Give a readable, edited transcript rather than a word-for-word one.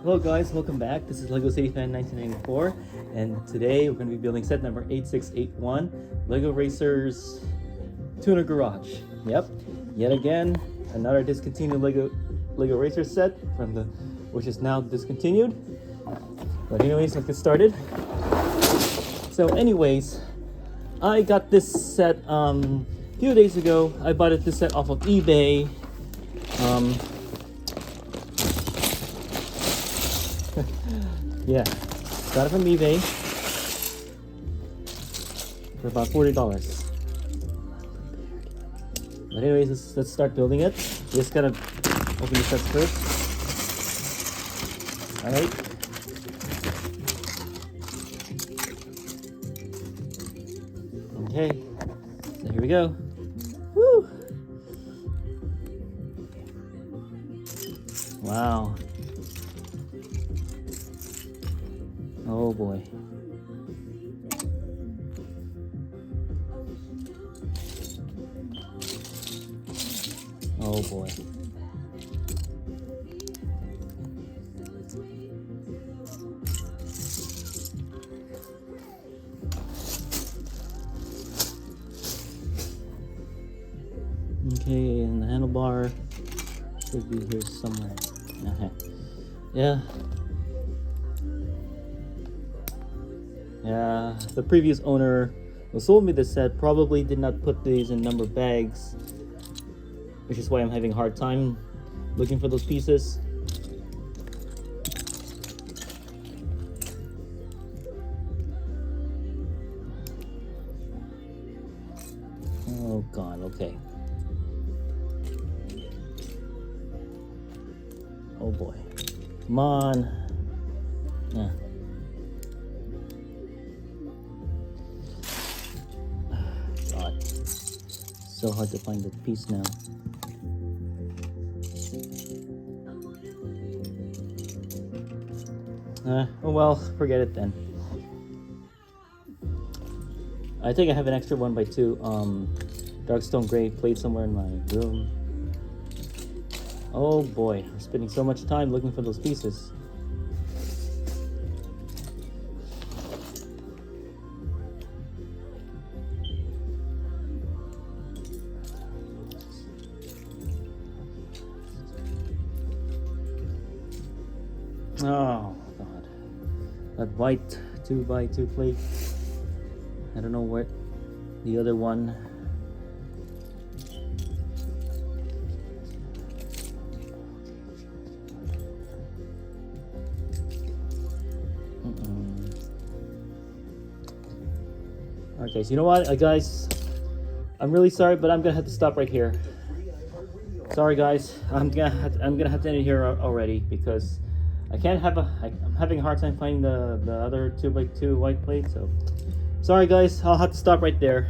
Hello guys, welcome back. This is LEGO City Fan 1994, and today we're going to be building set number 8681, LEGO Racers Tuner Garage. Yep, yet again, another discontinued LEGO Racers set which is now discontinued. But anyways, let's get started. So anyways, I got this set a few days ago. I bought this set off of eBay. Yeah, got it from eBay for about $40. But anyways, let's start building it. Just gotta open the sets first. Alright. Okay, so here we go. Woo! Wow. Oh boy. Oh boy. Okay, and the handlebar should be here somewhere. Yeah. Yeah, the previous owner who sold me this set probably did not put these in number bags, which is why I'm having a hard time looking for those pieces. Oh god, okay. Oh boy. Come on. Yeah. God. So hard to find the piece now. Oh well, forget it then. I think I have an extra 1x2 Darkstone Gray plate somewhere in my room. Oh boy, we're spending so much time looking for those pieces. Oh god, that white 2x2 plate. I don't know what the other one. Okay, so you know what, guys, I'm really sorry, but I'm gonna have to stop right here. Sorry guys, I'm gonna have to end it here already because I'm having a hard time finding the other 2x2 white plate. So sorry guys, I'll have to stop right there.